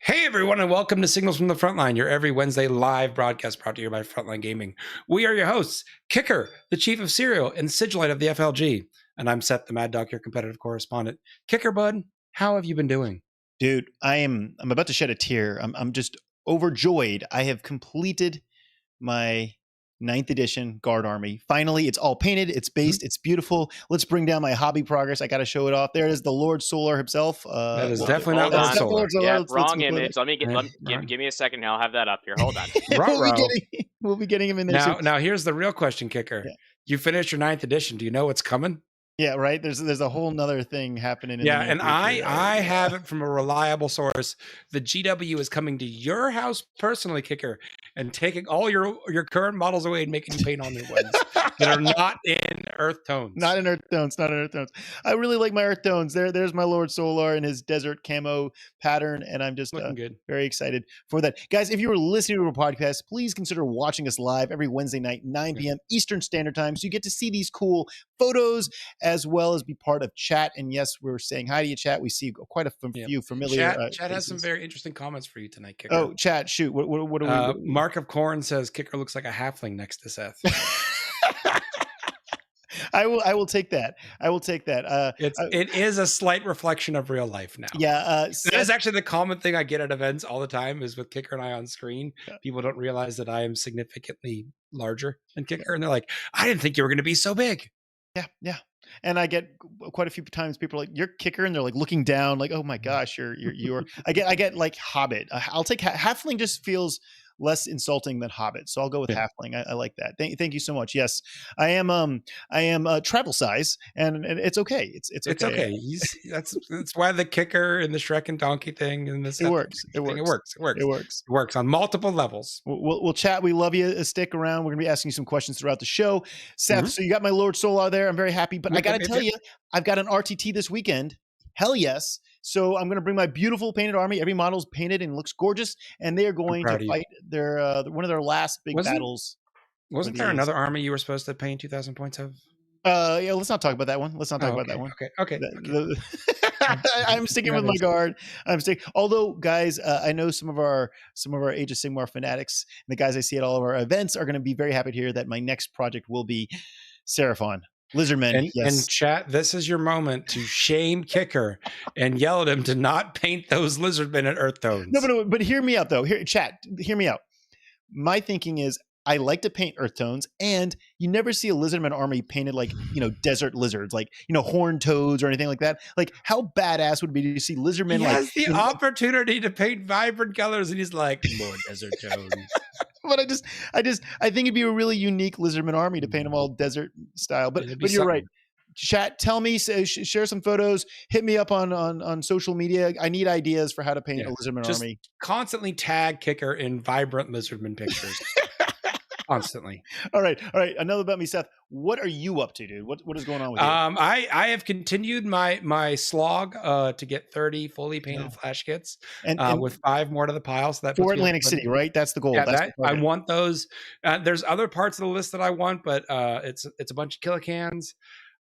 Hey everyone, and welcome to Signals from the Frontline, your every Wednesday live broadcast brought to you by Frontline Gaming. We are your hosts, Kicker, the chief of cereal and sigilite of the FLG, and I'm Seth, the Mad Dog, your competitive correspondent. Kicker, bud, how have you been doing? Dude, I'm about to shed a tear. I'm just overjoyed. I have completed my 9th edition Guard Army. Finally, it's all painted, it's based, it's beautiful. Let's bring down my hobby progress. I got to show it off. There is the Lord Solar himself. That is definitely not Lord Solar. Lord Solar. Yeah, wrong image. Give me a second. I'll have that up here. Hold on. we'll be getting him in there soon. Now, here's the real question, Kicker. Yeah. You finished your 9th edition. Do you know what's coming? Yeah, right. There's a whole nother thing happening. And I have it from a reliable source. The GW is coming to your house personally, Kicker, and taking all your current models away and making you paint all new ones that are not in earth tones. Not in earth tones. I really like my earth tones. There's my Lord Solar in his desert camo pattern, and I'm just looking good. Very excited for that. Guys, if you were listening to a podcast, please consider watching us live every Wednesday night, 9 p.m. Eastern Standard Time, so you get to see these cool photos as well as be part of chat. And yes, we're saying hi to you, chat. We see quite a few familiar chat has some very interesting comments for you tonight, Kicker. Oh, chat, shoot. What are we? Mark of Corn says Kicker looks like a halfling next to Seth. I will take that. It is a slight reflection of real life now. Yeah. That is actually the common thing I get at events all the time is with Kicker and I on screen. Yeah. People don't realize that I am significantly larger than Kicker. And they're like, I didn't think you were going to be so big. Yeah. And I get quite a few times people are like, you're Kicker, and they're like looking down like, oh my gosh, you're I get like Hobbit. I'll take Halfling. Just feels less insulting than Hobbit, so I'll go with Halfling. I like that. Thank you so much. Yes, I am travel size, and it's okay. It's okay. That's why the Kicker and the Shrek and Donkey thing and this it works on multiple levels. We'll chat. We love you. Stick around. We're gonna be asking you some questions throughout the show. Seth, so you got my Lord Solar there. I'm very happy, but I gotta tell you, I've got an RTT this weekend. Hell yes. So I'm going to bring my beautiful painted army. Every model's painted and looks gorgeous. And they are going to fight their one of their last big battles. Wasn't there another army you were supposed to paint 2,000 points of? Yeah, let's not talk about that one. Okay. I'm sticking with my guard. Although, guys, I know some of our Age of Sigmar fanatics and the guys I see at all of our events are going to be very happy to hear that my next project will be Seraphon. Lizardmen, and chat, this is your moment to shame Kicker and yell at him to not paint those lizardmen in earth tones. No, but hear me out though. Hear me out. My thinking is I like to paint earth tones, and you never see a lizardman army painted like, desert lizards, like, horned toads or anything like that. Like, how badass would it be to see lizardmen? He has the opportunity to paint vibrant colors, and he's like, more desert tones. But I think it'd be a really unique lizardman army to paint them all desert style. But you're right. Chat, tell me, share some photos, hit me up on social media. I need ideas for how to paint a lizardman army. Constantly tag Kicker in vibrant lizardman pictures. Constantly. All right. Enough about me, Seth. What are you up to, dude? What is going on with you? I have continued my slog to get 30 fully painted flash kits, and with 5 more to the pile. So that for Atlantic City, right? That's the goal. Yeah, I want those. There's other parts of the list that I want, but it's a bunch of kilocans.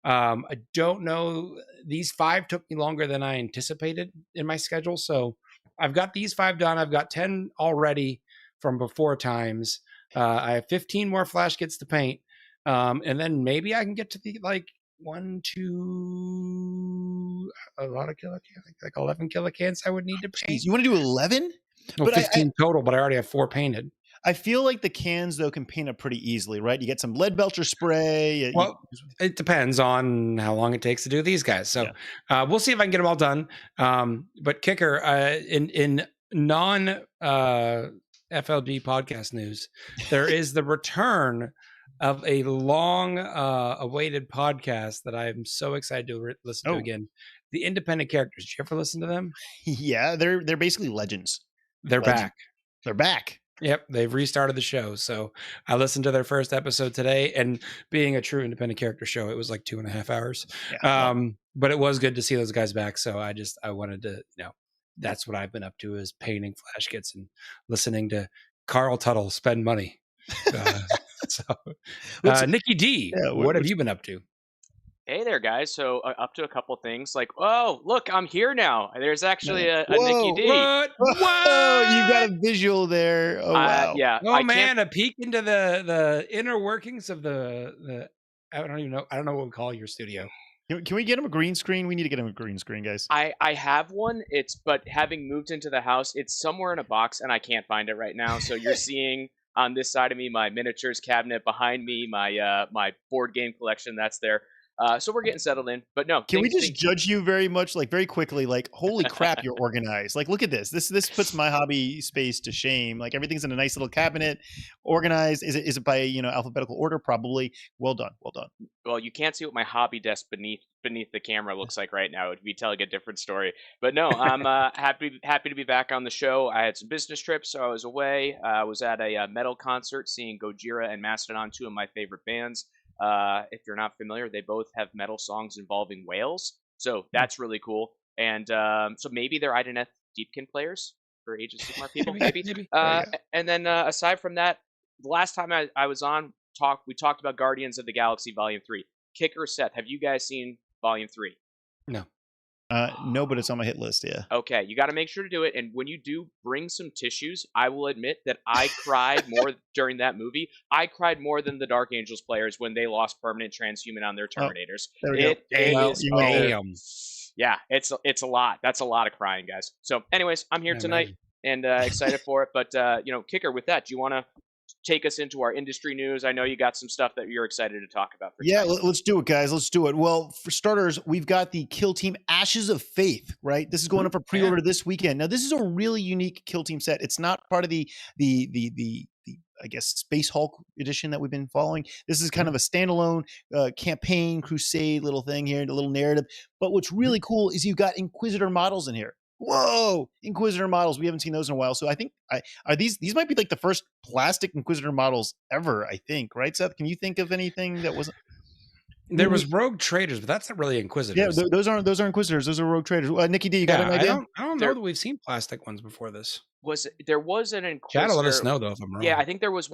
I don't know. These 5 took me longer than I anticipated in my schedule, so I've got these 5 done. I've got 10 already from before times. I have 15 more flash kits to paint. And then maybe I can get to the a lot of kilocans, like 11 kilocans I would need to paint. Jeez, you want to do 11? Well, 15 total, but I already have 4 painted. I feel like the cans, though, can paint up pretty easily, right? You get some lead belcher spray. Well, it depends on how long it takes to do these guys. So we'll see if I can get them all done. But Kicker, in non FLG podcast news, there is the return of a long awaited podcast that I'm so excited to listen to again. The Independent Characters. Did you ever listen to them? Yeah, they're basically legends. They're back. They're back. Yep, they've restarted the show. So I listened to their first episode today, and being a true independent character show, it was like 2.5 hours. Yeah. But it was good to see those guys back. So I wanted to, that's what I've been up to, is painting flash kits and listening to Carl Tuttle spend money. Nicky D, what have you been up to? Hey there, guys. So up to a couple things. Like, oh, look, I'm here now. There's actually a Whoa, Nicky D. What? Oh, you got a visual there. Oh wow. Yeah. Oh man, a peek into the inner workings of the. I don't even know. I don't know what we call your studio. Can we get him a green screen? We need to get him a green screen, guys. I have one. But having moved into the house, it's somewhere in a box, and I can't find it right now. So you're seeing on this side of me my miniatures cabinet, behind me my my board game collection that's there. So we're getting settled in, but no. Can we just judge you very much, like very quickly? Like, holy crap, you're organized. Like, look at this. This puts my hobby space to shame. Like, everything's in a nice little cabinet, organized. Is it by alphabetical order? Probably. Well done. Well, you can't see what my hobby desk beneath the camera looks like right now. It would be telling a different story. But no, I'm happy to be back on the show. I had some business trips, so I was away. I was at a metal concert, seeing Gojira and Mastodon, two of my favorite bands. If you're not familiar, they both have metal songs involving whales, so that's really cool. And so maybe they're Ideneth Deepkin players for Age of Sigmar people, maybe. And then aside from that, the last time I was on, we talked about Guardians of the Galaxy Volume 3. Kicker, Seth, have you guys seen Volume 3? No. No, but it's on my hit list. Yeah. Okay, you got to make sure to do it. And when you do, bring some tissues. I will admit that I cried more during that movie. I cried more than the Dark Angels players when they lost permanent transhuman on their Terminators. Yeah, it's a lot. That's a lot of crying, guys. So, anyways, I'm here tonight and excited for it. But Kicker, with that, do you want to take us into our industry news? I know you got some stuff that you're excited to talk about. Let's do it, guys. Let's do it. Well, for starters, we've got the Kill Team Ashes of Faith, right? This is going up for pre-order this weekend. Now, this is a really unique Kill Team set. It's not part of the I guess Space Hulk edition that we've been following. This is kind of a standalone campaign crusade little thing here, a little narrative. But what's really cool is you've got Inquisitor models in here. Whoa, Inquisitor models. We haven't seen those in a while. So I think these might be like the first plastic Inquisitor models ever, I think, right, Seth? Can you think of anything that wasn't? There was Rogue Traders, but that's not really Inquisitors. Yeah, those aren't Inquisitors. Those are Rogue Traders. Nicky D, you got an idea? I don't know that we've seen plastic ones before this. There was an Inquisitor? Chad, let us know though if I'm wrong. Yeah, I think there was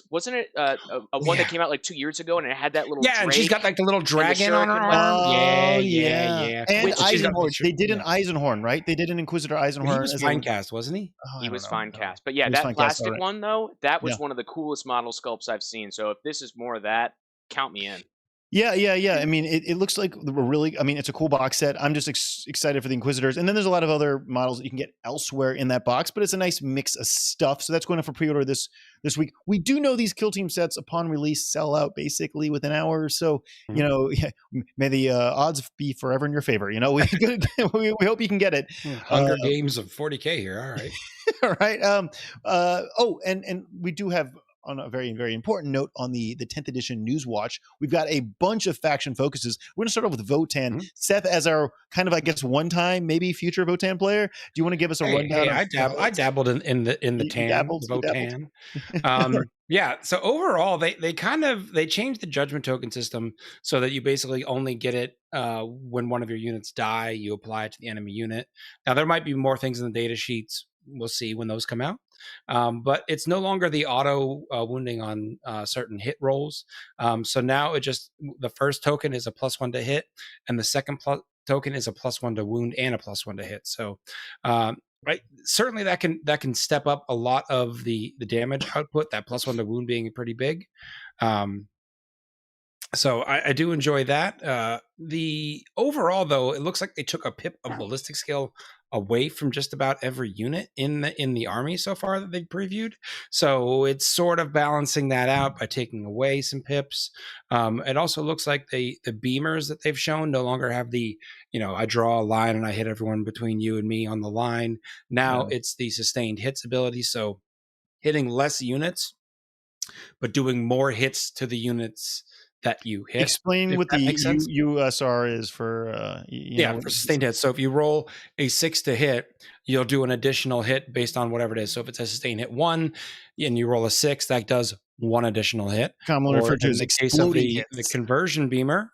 wasn't it a one that came out like 2 years ago, and it had that little and she's got like the little dragon on her arm. Yeah. And Eisenhorn. They did an Eisenhorn, right? They did an Inquisitor Eisenhorn. He was fine cast, wasn't he? He was fine cast, but yeah, that plastic one though, that was one of the coolest model sculpts I've seen. So if this is more of that, count me in. Yeah. I mean, it looks like we're really. I mean, it's a cool box set. I'm just excited for the Inquisitors, and then there's a lot of other models that you can get elsewhere in that box. But it's a nice mix of stuff. So that's going up for pre-order this week. We do know these Kill Team sets upon release sell out basically within an hour or so. May the odds be forever in your favor. We hope you can get it. Hunger Games of 40K here. All right. All right. And we do have, on a very, very important note, on the 10th edition News Watch, we've got a bunch of faction focuses. We're going to start off with Votann. Mm-hmm. Seth, as our kind of, I guess, one-time, maybe future Votann player, do you want to give us a rundown? I dabbled in the tan Votann. Yeah. So overall, they changed the judgment token system so that you basically only get it when one of your units die. You apply it to the enemy unit. Now there might be more things in the data sheets. We'll see when those come out. But it's no longer the auto wounding on certain hit rolls. So now the first token is a +1 to hit, and the second token is a +1 to wound and a +1 to hit. So right, certainly that can step up a lot of the damage output. That +1 to wound being pretty big. So I do enjoy that. The overall, though, it looks like they took a pip of ballistic skill away from just about every unit in the army so far that they've previewed. So it's sort of balancing that out by taking away some pips. It also looks like the beamers that they've shown no longer have the, I draw a line and I hit everyone between you and me on the line. Now it's the sustained hits ability. So hitting less units, but doing more hits to the units that you hit. Explain what the USR is for for sustained hits. So if you roll a 6 to hit, you'll do an additional hit based on whatever it is. So if it's a sustained hit 1 and you roll a 6, that does 1 additional hit. Commonly referred to as exploding hits. The conversion beamer,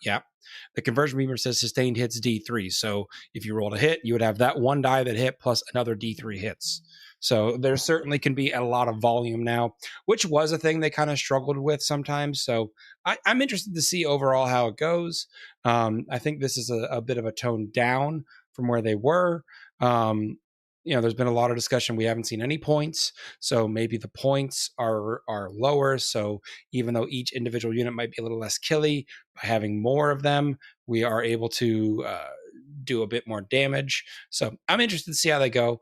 the conversion beamer says sustained hits D3. So if you rolled a hit, you would have that 1 die that hit plus another D3 hits. So there certainly can be a lot of volume now, which was a thing they kind of struggled with sometimes. So I'm interested to see overall how it goes. I think this is a bit of a tone down from where they were. There's been a lot of discussion. We haven't seen any points, so maybe the points are lower. So even though each individual unit might be a little less killy, by having more of them, we are able to do a bit more damage. So I'm interested to see how they go.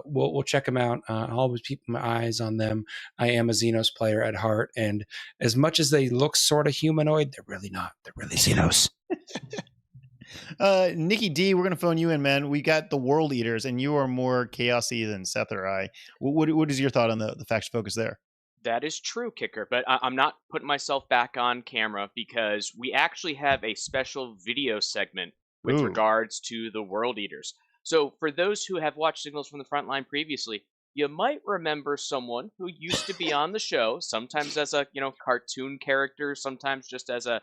We'll check them out. I'll always keep my eyes on them. I am a Xenos player at heart, and as much as they look sort of humanoid, they're really not. They're really Xenos. Nicky D, we're going to phone you in, man. We got the World Eaters, and you are more chaosy than Seth or I. What is your thought on the faction focus there? That is true, Kicker, but I'm not putting myself back on camera because we actually have a special video segment with regards to the World Eaters. So for those who have watched Signals from the Frontline previously, you might remember someone who used to be on the show, sometimes as a cartoon character, sometimes just as a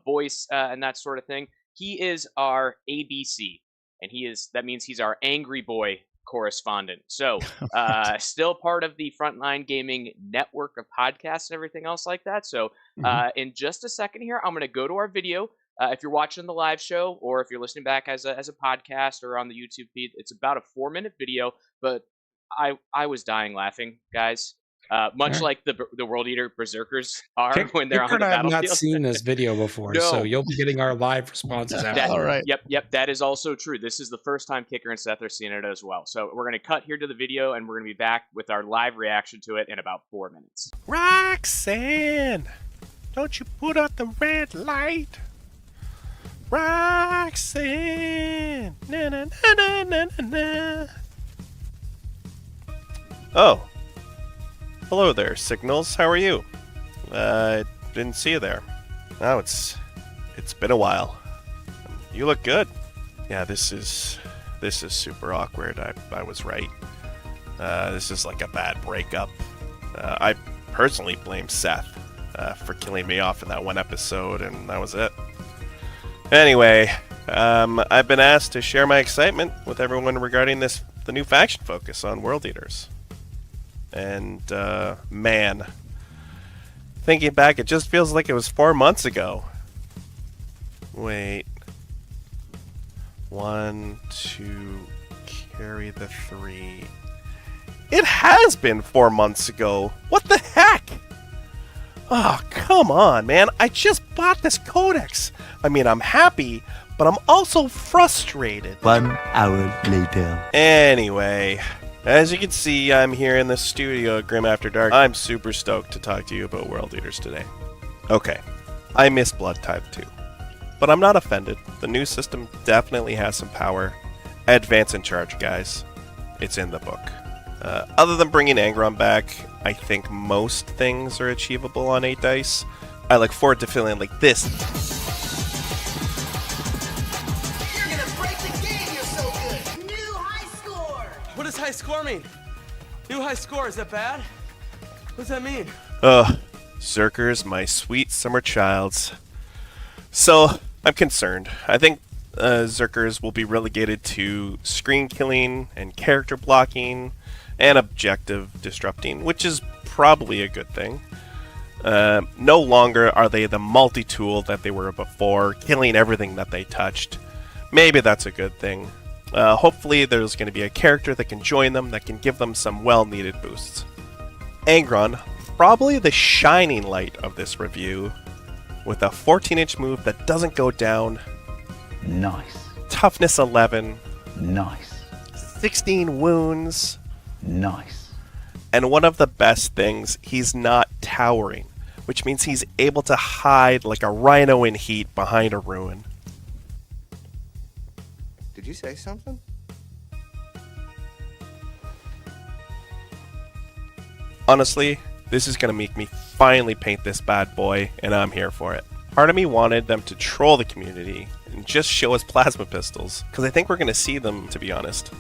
voice and that sort of thing. He is our ABC, and that means he's our angry boy correspondent. So still part of the Frontline Gaming network of podcasts and everything else like that. So in just a second here, I'm going to go to our video. If you're watching the live show, or if you're listening back as a podcast or on the YouTube feed, it's about a 4-minute video, but I was dying laughing, guys. Much like the World Eater Berserkers are when they're on the battlefield. I've not seen this video before, so you'll be getting our live responses after. All right. Yep, that is also true. This is the first time Kicker and Seth are seeing it as well. So we're going to cut here to the video, and we're going to be back with our live reaction to it in about 4 minutes. Roxanne, don't you put out the red light? Roxanne, na na na na na na. Oh. Hello there, Signals. How are you? Didn't see you there. Oh, it's been a while. You look good. Yeah, this is super awkward. I was right. This is like a bad breakup. I personally blame Seth for killing me off in that one episode, and that was it. Anyway, I've been asked to share my excitement with everyone regarding the new faction focus on World Eaters. And, man, thinking back, it just feels like it was 4 months ago. Wait. 1, 2, carry the 3. It has been 4 months ago. What the heck? Oh, come on, man. I just bought this codex. I mean, I'm happy, but I'm also frustrated. 1 hour later. Anyway, as you can see, I'm here in the studio at Grim After Dark. I'm super stoked to talk to you about World Eaters today. Okay, I miss Blood Tithe too, but I'm not offended. The new system definitely has some power. Advance in charge, guys. It's in the book. Other than bringing Angron back, I think most things are achievable on 8 dice. I look forward to feeling like this. You're gonna break the game, you're so good! New high score! What does high score mean? New high score, is that bad? What does that mean? Zerkers, my sweet summer childs. So, I'm concerned. I think Zerkers will be relegated to screen killing and character blocking and objective disrupting, which is probably a good thing. No longer are they the multi-tool that they were before, killing everything that they touched. Maybe that's a good thing. Hopefully there's going to be a character that can join them, that can give them some well-needed boosts. Angron, probably the shining light of this review, with a 14-inch move that doesn't go down. Nice. Toughness 11. Nice. 16 wounds. Nice. And one of the best things, he's not towering, which means he's able to hide like a rhino in heat behind a ruin. Did you say something? Honestly, this is going to make me finally paint this bad boy, and I'm here for it. Part of me wanted them to troll the community and just show us plasma pistols, because I think we're going to see them, to be honest.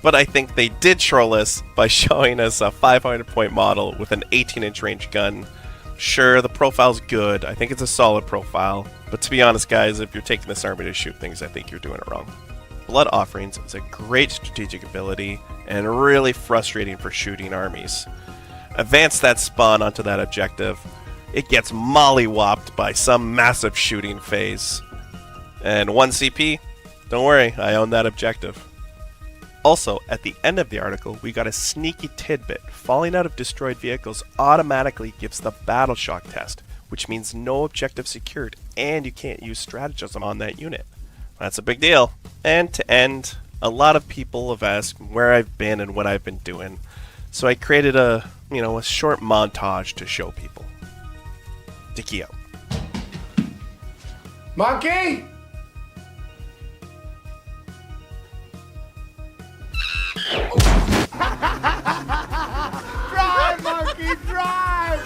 But I think they did troll us by showing us a 500-point model with an 18-inch range gun. Sure, the profile's good. I think it's a solid profile. But to be honest, guys, if you're taking this army to shoot things, I think you're doing it wrong. Blood Offerings is a great strategic ability and really frustrating for shooting armies. Advance that spawn onto that objective, it gets mollywopped by some massive shooting phase. And 1 CP? Don't worry, I own that objective. Also, at the end of the article, we got a sneaky tidbit. Falling out of destroyed vehicles automatically gives the Battle Shock test, which means no objective secured, and you can't use stratagem on that unit. That's a big deal. And to end, a lot of people have asked where I've been and what I've been doing, so I created a short montage to show people. Nicky out. Monkey! Drive, monkey, drive!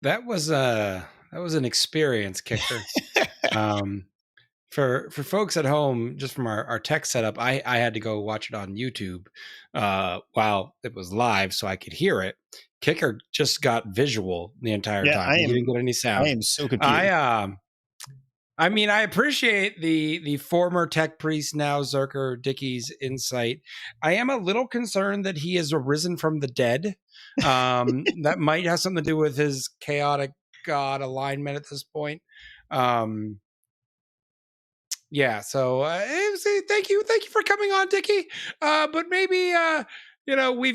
That was an experience, Kicker. For folks at home, just from our tech setup, I had to go watch it on YouTube while it was live so I could hear it. Kicker just got visual the entire time. He didn't get any sound. I am so confused. I mean, I appreciate the former tech priest, now Zerker Dickey's insight. I am a little concerned that he has arisen from the dead. That might have something to do with his chaotic god alignment at this point. Yeah, so thank you for coming on, Dickey. But maybe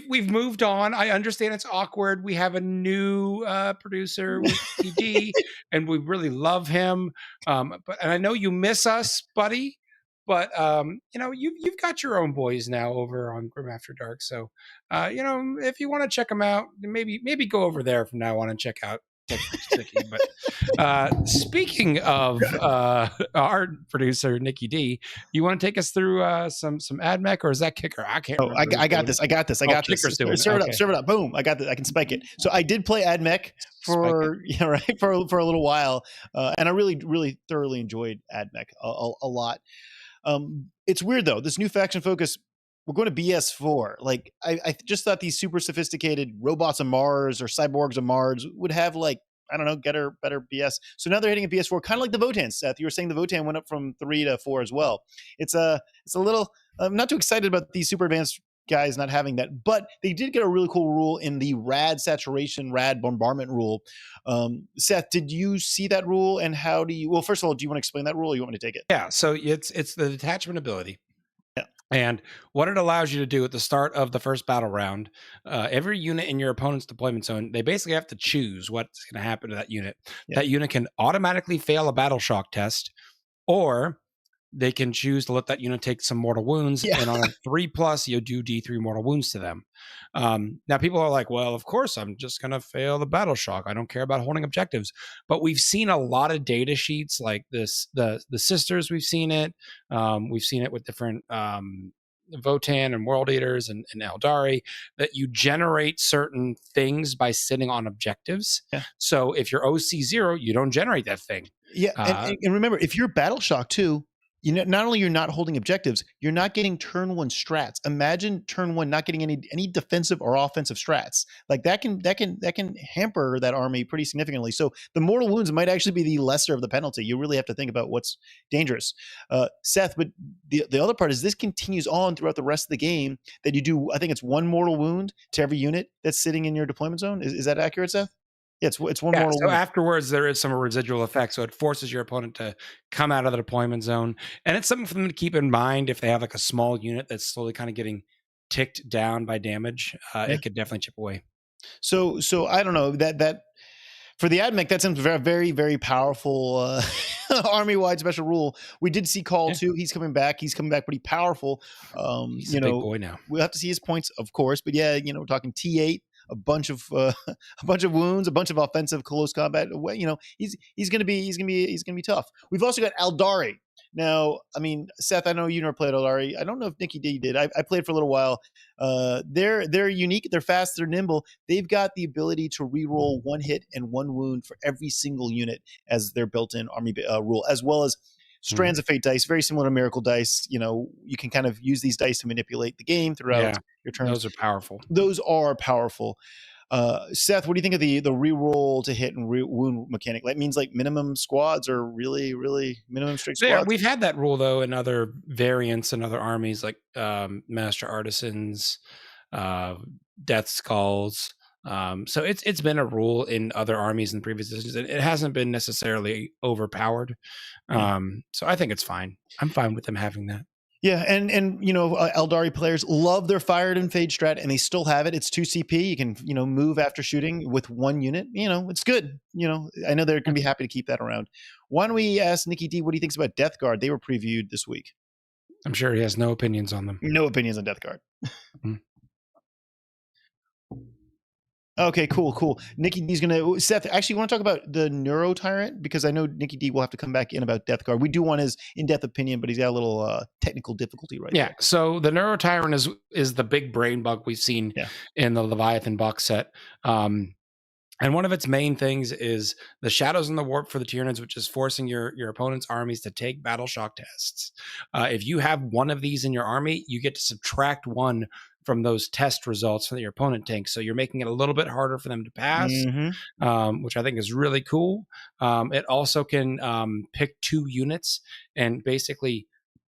we've moved on. I understand it's awkward. We have a new producer with PD, and we really love him. And I know you miss us, buddy. But you've got your own boys now over on Grim After Dark. So if you want to check them out, maybe go over there from now on and check out Dickey. But speaking of our producer Nicky D, you want to take us through some AdMech, or is that Kicker? I can't. I got this. Kicker's doing it. Serve it up. Boom! I got this. I can spike it. So I did play AdMech for a little while, and I really thoroughly enjoyed AdMech a lot. It's weird though. This new faction focus. We're going to BS4. Like I just thought these super sophisticated robots on Mars or cyborgs on Mars would have better BS. So now they're hitting a BS4, kind of like the Votan, Seth. You were saying the Votan went up from 3 to 4 as well. It's a little. I'm not too excited about these super advanced guys not having that, but they did get a really cool rule in the rad saturation, rad bombardment rule. Seth, did you see that rule? And how do you? Well, first of all, do you want to explain that rule, or you want me to take it? Yeah. So it's the detachment ability. Yeah. And what it allows you to do at the start of the first battle round, every unit in your opponent's deployment zone, they basically have to choose what's going to happen to that unit. Yeah. That unit can automatically fail a battle shock test, or they can choose to let that unit take some mortal wounds. Yeah. And on a 3+, you do D3 mortal wounds to them. Now, people are like, well, of course, I'm just going to fail the battle shock. I don't care about holding objectives. But we've seen a lot of data sheets like this, the Sisters, we've seen it. We've seen it with different Votan and World Eaters and Aeldari, that you generate certain things by sitting on objectives. Yeah. So if you're OC0, you don't generate that thing. Yeah. And remember, if you're battle shock too, not only you're not holding objectives, you're not getting turn 1 strats. Imagine turn 1 not getting any defensive or offensive strats. Like that can hamper that army pretty significantly. So the mortal wounds might actually be the lesser of the penalty. You really have to think about what's dangerous. Seth, but the other part is this continues on throughout the rest of the game, that you do, I think it's 1 mortal wound to every unit that's sitting in your deployment zone. Is that accurate, Seth? Yeah, it's 1 mortal wound. So wound. afterwards, there is some residual effect. So it forces your opponent to come out of the deployment zone. And it's something for them to keep in mind if they have like a small unit that's slowly kind of getting ticked down by damage. It could definitely chip away. So I don't know that for the AdMech, that seems very, very, very powerful army-wide special rule. We did see Call too. He's coming back. He's coming back pretty powerful. He's a big boy now. We'll have to see his points, of course. But yeah, we're talking T8. A bunch of wounds, a bunch of offensive close combat. He's gonna be tough. We've also got Aeldari. Now, I mean, Seth, I know you never played Aeldari. I don't know if Nicky D did. I played for a little while. They're unique. They're fast. They're nimble. They've got the ability to reroll 1 hit and 1 wound for every single unit as their built-in army rule, as well as Strands of Fate dice, very similar to Miracle dice. You can kind of use these dice to manipulate the game throughout your turns. Those are powerful. Those are powerful. Seth, what do you think of the reroll to hit and wound mechanic? That means like minimum squads or really, really minimum strength squads? We've had that rule though in other variants and other armies like Master Artisans, Death Skulls. So it's been a rule in other armies in previous editions. It hasn't been necessarily overpowered. So I think it's fine. I'm fine with them having that. Yeah, and Aeldari players love their Fired and Fade strat, and they still have it. It's 2 CP. You can move after shooting with 1 unit. It's good. I know they're going to be happy to keep that around. Why don't we ask Nicky D what he thinks about Death Guard? They were previewed this week. I'm sure he has no opinions on them. No opinions on Death Guard. Okay, cool. Nicky D's gonna. Seth, actually, you want to talk about the Neuro Tyrant, because I know Nicky D will have to come back in about Death Guard. We do want his in-depth opinion, but he's got a little technical difficulty right now. Yeah. So the Neuro Tyrant is the big brain bug we've seen in the Leviathan box set. And one of its main things is the Shadows and the Warp for the Tyranids, which is forcing your opponent's armies to take battle shock tests. If you have one of these in your army, you get to subtract 1 from those test results that your opponent takes. So you're making it a little bit harder for them to pass, which I think is really cool. It also can pick 2 units and basically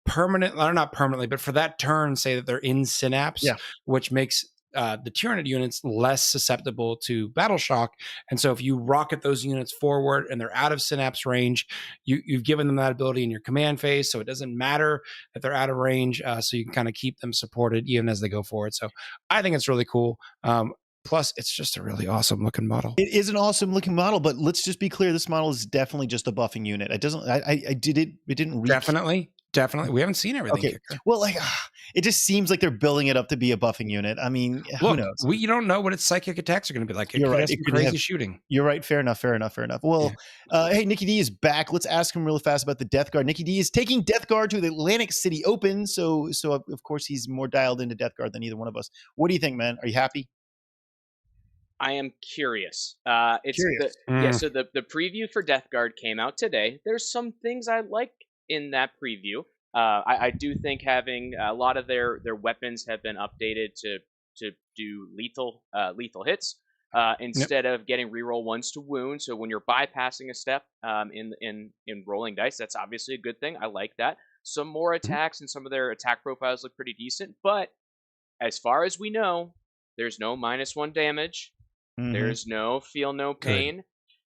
not permanently, but for that turn, say that they're in Synapse, which makes the Tyranid units less susceptible to battle shock. And so if you rocket those units forward and they're out of Synapse range, you've given them that ability in your command phase. So it doesn't matter that they're out of range. So you can kind of keep them supported even as they go forward. So I think it's really cool. Plus, it's just a really awesome looking model. It is an awesome looking model, but let's just be clear: this model is definitely just a buffing unit. It doesn't. It didn't reach. Definitely. We haven't seen everything. Okay. Well, it just seems like they're building it up to be a buffing unit. I mean, who knows? You don't know what its psychic attacks are going to be like. You're right. It crazy shooting. You're right. Fair enough. Well, hey, Nicky D is back. Let's ask him really fast about the Death Guard. Nicky D is taking Death Guard to the Atlantic City Open. So of course he's more dialed into Death Guard than either one of us. What do you think, man? Are you happy? I am curious. Curious. So the preview for Death Guard came out today. There's some things I like in that preview. I do think having a lot of their weapons have been updated to do lethal hits instead of getting reroll 1s to wound. So when you're bypassing a step in rolling dice, that's obviously a good thing. I like that. Some more attacks and some of their attack profiles look pretty decent. But as far as we know, there's no -1 damage. There's no feel no pain,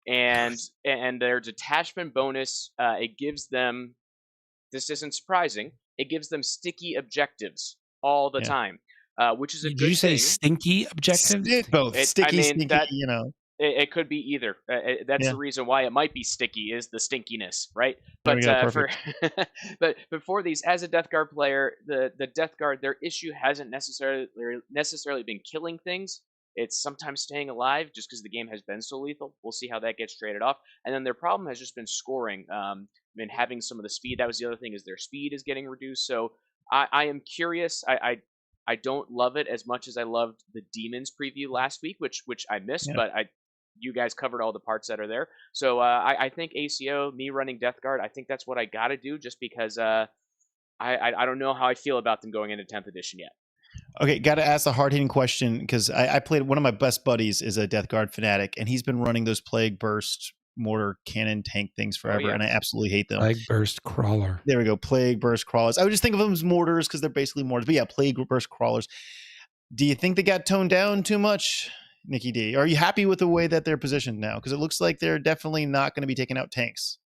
and their detachment bonus it gives them. This isn't surprising. It gives them sticky objectives all the time, which is a good thing. Did you say stinky objectives? Both sticky, stinky. It could be either. That's the reason why it might be sticky is the stinkiness, right? But but for these, as a Death Guard player, the Death Guard, their issue hasn't necessarily been killing things. It's sometimes staying alive just because the game has been so lethal. We'll see how that gets traded off. And then their problem has just been scoring and having some of the speed. That was the other thing, is their speed is getting reduced. So I am curious. I don't love it as much as I loved the Demons preview last week, which I missed, but you guys covered all the parts that are there. So I think ACO, me running Death Guard, I think that's what I got to do just because I don't know how I feel about them going into 10th edition yet. Okay, got to ask a hard-hitting question because I played, one of my best buddies is a Death Guard fanatic, and he's been running those Plague Burst mortar cannon tank things forever, and I absolutely hate them. Plague Burst Crawler. There we go, Plague Burst Crawlers. I would just think of them as mortars because they're basically mortars. But yeah, Plague Burst Crawlers. Do you think they got toned down too much, Nicky D? Are you happy with the way that they're positioned now? Because it looks like they're definitely not going to be taking out tanks.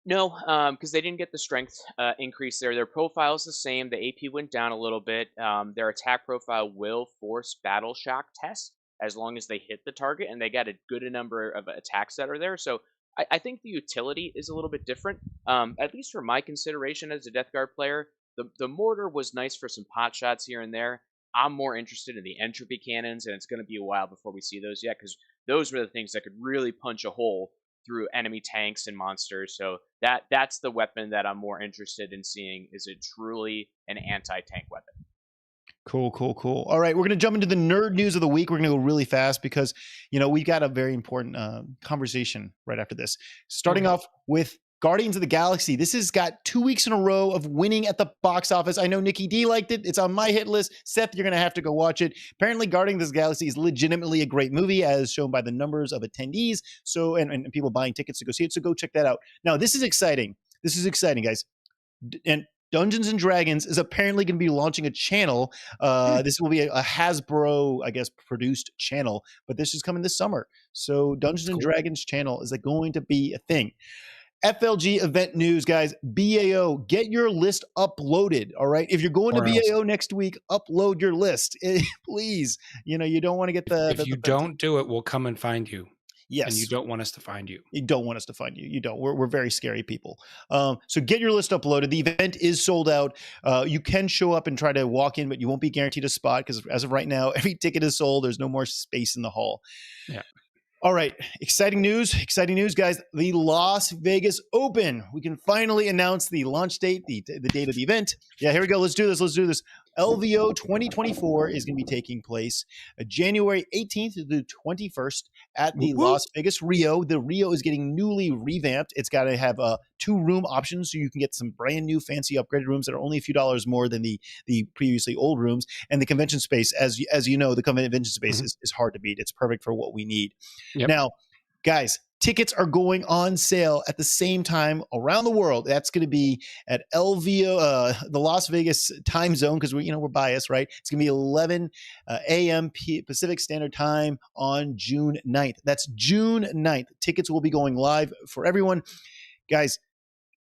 No, because they didn't get the strength increase there. Their profile is the same. The AP went down a little bit. Their attack profile will force battle shock tests as long as they hit the target, and they got a good number of attacks that are there. So I think the utility is a little bit different, at least for my consideration as a Death Guard player. The mortar was nice for some pot shots here and there. I'm more interested in the entropy cannons, and it's going to be a while before we see those yet, because those were the things that could really punch a hole through enemy tanks and monsters. So that's the weapon that I'm more interested in seeing. Is it truly an anti-tank weapon? Cool. All right, we're going to jump into the nerd news of the week. We're going to go really fast because, we've got a very important conversation right after this. Starting off with Guardians of the Galaxy. This has got 2 weeks in a row of winning at the box office. I know Nicky D liked it. It's on my hit list. Seth, you're going to have to go watch it. Apparently, Guardians of the Galaxy is legitimately a great movie, as shown by the numbers of attendees. So, and people buying tickets to go see it. So go check that out. Now, this is exciting. This is exciting, guys. And Dungeons and Dragons is apparently going to be launching a channel. This will be a Hasbro, I guess, produced channel, but this is coming this summer. So Dungeons and Dragons channel is going to be a thing. FLG event news, guys. BAO, get your list uploaded. All right. If you're going to BAO next week, upload your list, please. You don't want to get the. If you don't do it, we'll come and find you. Yes. And you don't want us to find you. You don't want us to find you. You don't. We're very scary people. So get your list uploaded. The event is sold out. You can show up and try to walk in, but you won't be guaranteed a spot because as of right now, every ticket is sold. There's no more space in the hall. Yeah. All right. Exciting news, guys. The Las Vegas Open. We can finally announce the launch date, the date of the event. Yeah, here we go. Let's do this. LVO 2024 is going to be taking place January 18th to the 21st at the Las Vegas Rio. The Rio is getting newly revamped. It's got to have 2 room options, so you can get some brand new fancy upgraded rooms that are only a few dollars more than the previously old rooms. And the convention space, as you know, the convention space is hard to beat. It's perfect for what we need. Yep. Now, guys, tickets are going on sale at the same time around the world. That's going to be at LVO, the Las Vegas time zone, because we're biased, right? It's going to be 11 a.m. Pacific Standard Time on June 9th. That's June 9th. Tickets will be going live for everyone. Guys,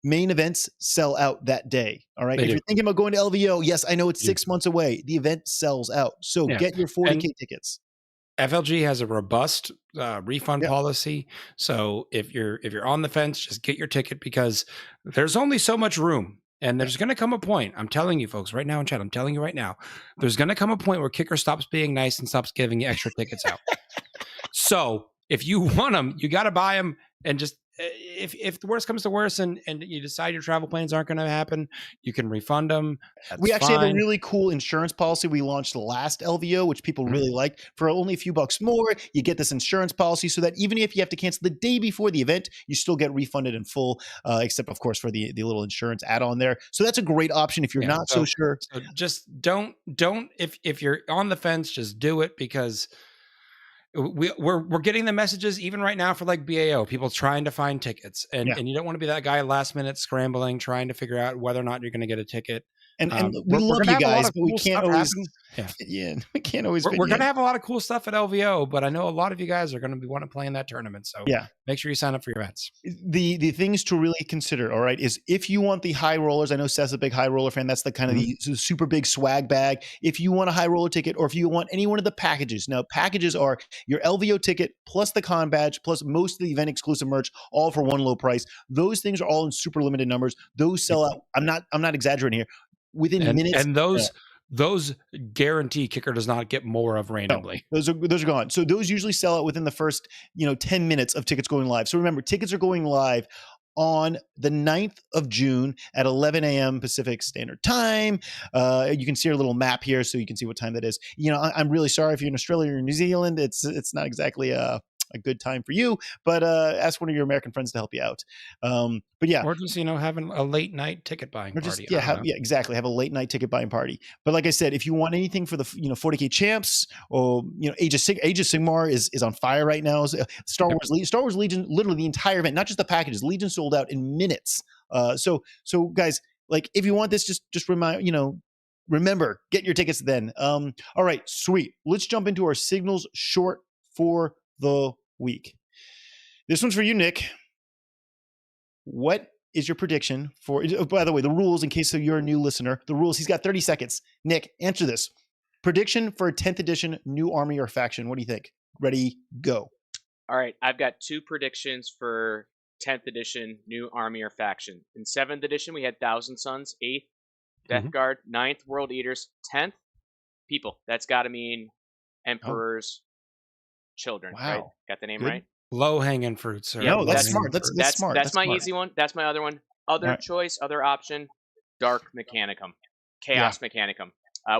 main events sell out that day. All right. If you're thinking about going to LVO, yes, I know it's 6 months away. The event sells out. So get your 40K tickets. FLG has a robust refund policy. So if you're on the fence, just get your ticket because there's only so much room. And there's going to come a point, I'm telling you folks right now in chat, I'm telling you right now, there's going to come a point where Kicker stops being nice and stops giving you extra tickets out. So if you want them, you got to buy them. And just if the worst comes to worst and you decide your travel plans aren't going to happen, you can refund them. We actually have a really cool insurance policy we launched last LVO, which people really liked. For only a few bucks more, you get this insurance policy so that even if you have to cancel the day before the event, you still get refunded in full, except, of course, for the little insurance add-on there. So that's a great option if you're not so sure. So just don't if you're on the fence, just do it because we're getting the messages even right now for like BAO, people trying to find tickets, and you don't want to be that guy last minute scrambling trying to figure out whether or not you're going to get a ticket. And we love you guys, but we can't always. We can't always. We're going to have a lot of cool stuff at LVO, but I know a lot of you guys are going to be wanting to play in that tournament. So make sure you sign up for your events. The things to really consider, all right, is if you want the high rollers. I know Seth's a big high roller fan. That's the kind of the super big swag bag. If you want a high roller ticket, or if you want any one of the packages. Now, packages are your LVO ticket plus the con badge plus most of the event exclusive merch, all for one low price. Those things are all in super limited numbers. Those sell out. I'm not exaggerating here. Within minutes, and those guarantee Kicker does not get more of randomly. No, those are gone. So those usually sell out within the first 10 minutes of tickets going live. So remember, tickets are going live on the 9th of June at 11 a.m. Pacific Standard Time. You can see our little map here, so you can see what time that is. I'm really sorry if you're in Australia or New Zealand. It's not exactly a good time for you, but ask one of your American friends to help you out. But yeah, or just having a late night ticket buying party. Exactly. Have a late night ticket buying party. But like I said, if you want anything for the 40K champs, or Age of Sigmar is on fire right now. Star Wars Legion, literally the entire event, not just the packages. Legion sold out in minutes. So guys, like if you want this, just remember, get your tickets then. All right, sweet. Let's jump into our signals short for the week. This one's for you, Nick. What is your prediction for, by the way, the rules, in case you're a new listener, the rules, he's got 30 seconds. Nick, answer this. Prediction for a 10th edition new army or faction. What do you think? Ready, go. All right, I've got 2 predictions for 10th edition new army or faction. In 7th edition, we had Thousand Sons, 8th, Death Guard, 9th, World Eaters, 10th, people. That's got to mean Emperor's children, right? Got the name right? Low-hanging fruit, sir. No, that's smart. That's smart. That's my smart. easy one. That's my other one. Other choice, other option, Dark Mechanicum, Chaos Mechanicum.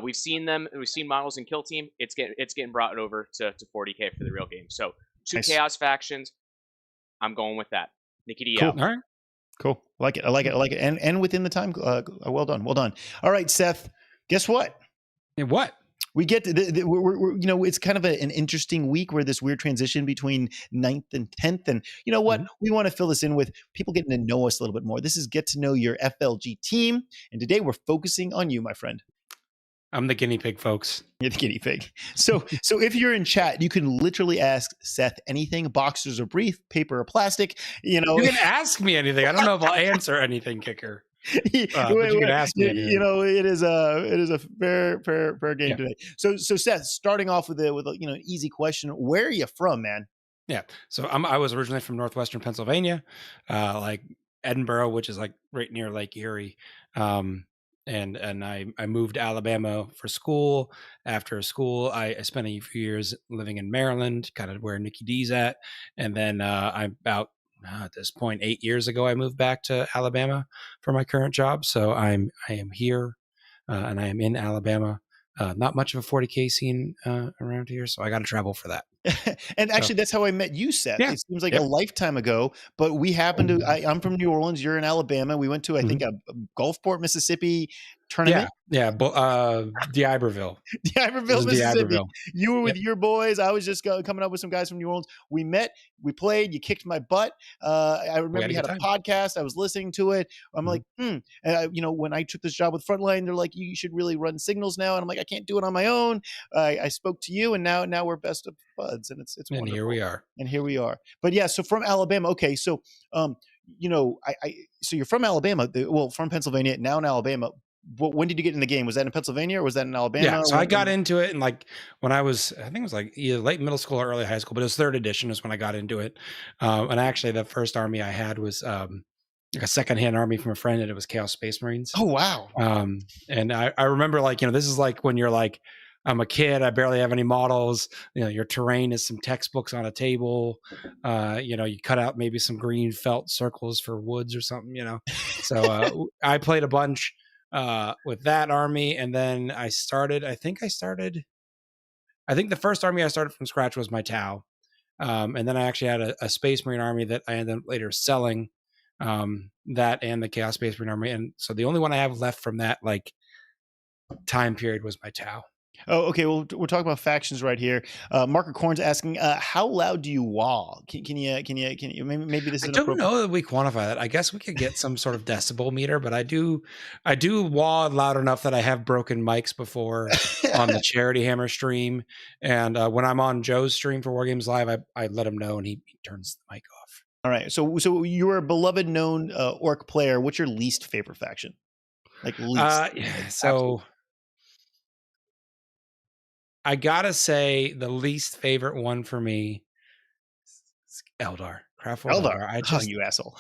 We've seen them. We've seen models in Kill Team. It's getting brought over to 40K for the real game. So 2 Chaos factions. I'm going with that. Nicky D. Cool. All right. Cool. I like it. I like it. I like it. And within the time. Well done. Well done. All right, Seth. Guess what? What? We get to we're it's kind of an interesting week where this weird transition between 9th and 10th. And you know what? We want to fill this in with people getting to know us a little bit more. This is get to know your FLG team. And today we're focusing on you, my friend. I'm the guinea pig, folks. You're the guinea pig. So if you're in chat, you can literally ask Seth anything, boxers or brief, paper or plastic. You can ask me anything. I don't know if I'll answer anything, Kicker. But you can ask me anything. It is a fair game today. So Seth, starting off with an easy question. Where are you from, man? Yeah. So I was originally from northwestern Pennsylvania, like Edinburgh, which is like right near Lake Erie. And I moved to Alabama for school. After school, I spent a few years living in Maryland, kind of where Nicky D's at. And then I'm about at this point 8 years ago, I moved back to Alabama for my current job. So I am here, and I am in Alabama. Not much of a 40K scene around here, so I got to travel for that. And actually, that's how I met you, Seth. Yeah. It seems like a lifetime ago, but we happened to. I'm from New Orleans. You're in Alabama. We went to, I think, a Gulfport, Mississippi tournament. Yeah. D'Iberville. D'Iberville, Mississippi. You were with your boys. I was just coming up with some guys from New Orleans. We met. We played. You kicked my butt. I remember you had a podcast. I was listening to it. I'm like, when I took this job with Frontline, they're like, you should really run signals now. And I'm like, I can't do it on my own. I spoke to you, and now we're best of buds, and it's wonderful. And here we are. But yeah, so from Alabama. Okay, so so you're from Alabama. From Pennsylvania, now in Alabama. When did you get in the game? Was that in Pennsylvania or was that in Alabama? Yeah, so I got into it, and like when I think it was like either late middle school or early high school, but it was 3rd edition is when I got into it. And actually, the first army I had was like a secondhand army from a friend, and it was Chaos Space Marines. Oh wow! And I remember this is like when you're like, I'm a kid, I barely have any models. Your terrain is some textbooks on a table. You cut out maybe some green felt circles for woods or something. So I played a bunch with that army, and then I think the first army I started from scratch was my Tau, and then I actually had a Space Marine army that I ended up later selling, that and the Chaos Space Marine army, and so the only one I have left from that like time period was my Tau. Oh, okay. Well, we're talking about factions right here. Marker Corn's asking, how loud do you wah? Can you maybe this is I don't know that we quantify that. I guess we could get some sort of decibel meter, but I do wah loud enough that I have broken mics before on the Charity Hammer stream. And when I'm on Joe's stream for War Games Live, I let him know and he turns the mic off. All right. So you're a beloved known orc player. What's your least favorite faction? Like least. I gotta say the least favorite one for me is Eldar. Eldar. You asshole.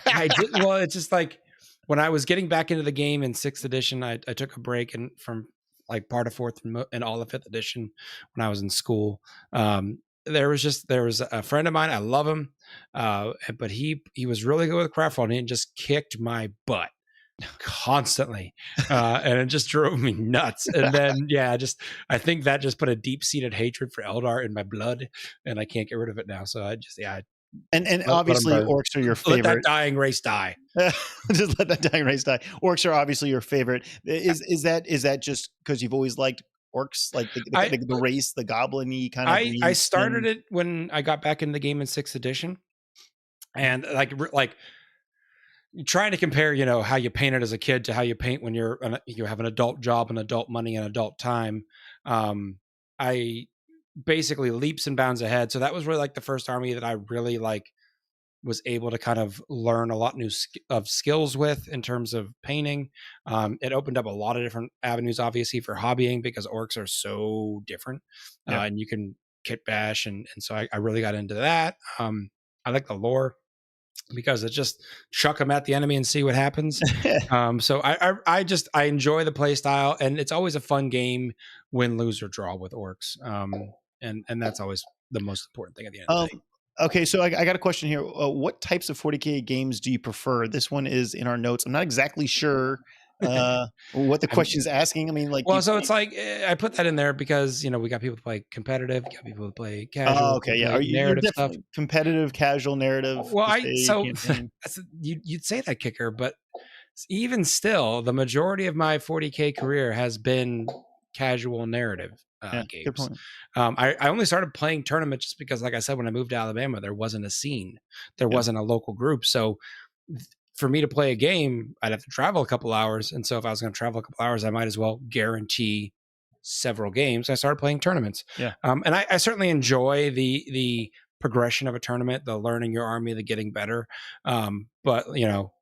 It's just like when I was getting back into the game in 6th edition, I took a break from like part of 4th and all of 5th edition when I was in school. There was a friend of mine. I love him. But he was really good with Craftfall, and he just kicked my butt constantly, and it just drove me nuts. And then I think that just put a deep-seated hatred for Eldar in my blood, and I can't get rid of it now. So and obviously orcs are your favorite. Let that dying race die. Just let that dying race die. Orcs are obviously your favorite. Is that just because you've always liked orcs, like the race, the goblin-y kind of? I started it when I got back in the game in 6th edition, and like trying to compare, how you painted as a kid to how you paint when you have an adult job and adult money and adult time. I basically leaps and bounds ahead. So that was really like the first army that I really was able to kind of learn a lot of skills with in terms of painting. It opened up a lot of different avenues, obviously, for hobbying because orcs are so different, and you can kit bash. And so I really got into that. I like the lore, because it's just chuck them at the enemy and see what happens. So I enjoy the play style, and it's always a fun game, win, lose, or draw with orcs. And that's always the most important thing at the end of the day. Okay, so I got a question here. What types of 40K games do you prefer? This one is in our notes. I'm not exactly sure What the question is asking? I mean, like, well, so it's like I put that in there because we got people to play competitive, got people to play casual. oh, okay, yeah. play Are you're narrative stuff? definitely competitive, casual, narrative, Well, campaign? you'd say that, Kicker, but even still, the majority of my 40K career has been casual narrative Yeah, games. good point. I only started playing tournaments just because, like I said, when I moved to Alabama, there wasn't a scene, there wasn't a local group. So for me to play a game, I'd have to travel a couple hours. And so if I was going to travel a couple hours, I might as well guarantee several games. I started playing tournaments. Yeah. And I certainly enjoy the progression of a tournament, the learning your army, the getting better. But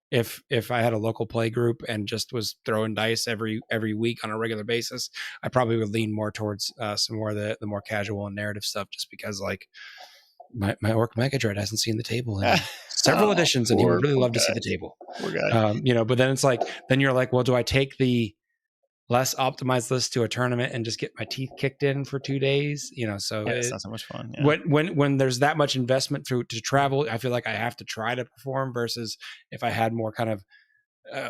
if I had a local play group and just was throwing dice every week on a regular basis, I probably would lean more towards some more of the more casual and narrative stuff, just because like my Orc Mega Dread hasn't seen the table in several editions, and he would really love to see the table. Poor guy. But then it's like, then you're like, well, do I take the less optimized list to a tournament and just get my teeth kicked in for 2 days? So it's not so much fun. Yeah. When there's that much investment to travel, I feel like I have to try to perform, versus if I had more kind of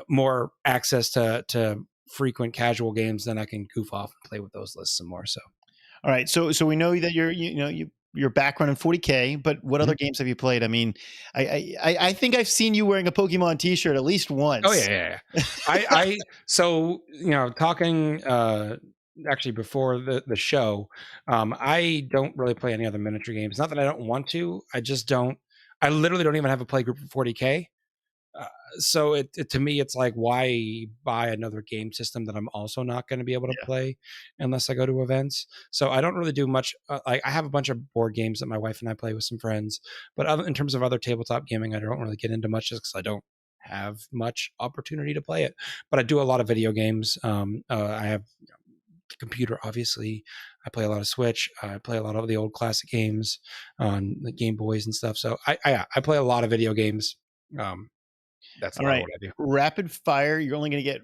more access to frequent casual games, then I can goof off and play with those lists some more. So, all right. So we know that your background in 40K, but what other games have you played? I mean, I think I've seen you wearing a Pokemon t-shirt at least once. Oh yeah. So talking actually before the show, I don't really play any other miniature games. Not that I don't want to, I just don't. I literally don't even have a play group for 40K. So it to me, it's like, why buy another game system that I'm also not going to be able to play unless I go to events? So I don't really do much. I have a bunch of board games that my wife and I play with some friends, but in terms of other tabletop gaming, I don't really get into much just because I don't have much opportunity to play it. But I do a lot of video games. I have computer, obviously. I play a lot of Switch. I play a lot of the old classic games on the Game Boys and stuff. So I play a lot of video games. That's all right. What I do. Rapid fire. You're only going to get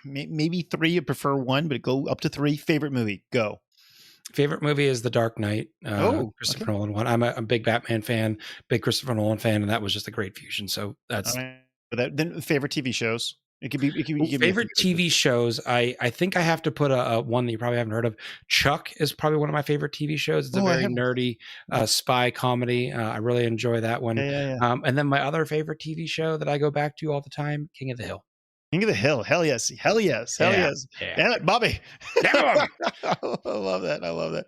maybe 3. You prefer 1, but go up to 3. Favorite movie. Go. Favorite movie is The Dark Knight. Christopher Nolan one. I'm a big Batman fan, big Christopher Nolan fan, and that was just a great fusion. So that's then favorite TV shows. It could be favorite TV shows. I think I have to put a one that you probably haven't heard of. Chuck is probably one of my favorite TV shows. It's a very nerdy spy comedy. I really enjoy that one. Yeah. And then my other favorite TV show that I go back to all the time, King of the Hill. King of the Hill. Hell yes. Yeah. Damn it, Bobby. I love that.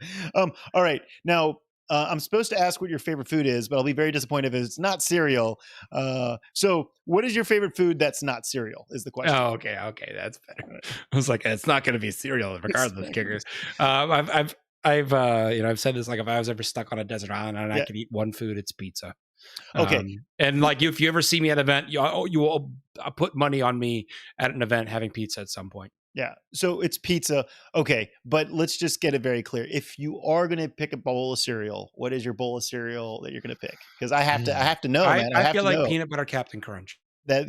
All right. Now, I'm supposed to ask what your favorite food is, but I'll be very disappointed if it's not cereal. So what is your favorite food that's not cereal is the question. Oh, okay. That's better. I was like, it's not going to be cereal regardless of Kickers. I've said this, like, if I was ever stuck on a desert island and I could eat one food, it's pizza. Okay. And like, if you ever see me at an event, you will put money on me at an event having pizza at some point. Yeah. So it's pizza. Okay. But let's just get it very clear. If you are going to pick a bowl of cereal, what is your bowl of cereal that you're going to pick? Because I have to know, man. I feel like peanut butter Captain Crunch. That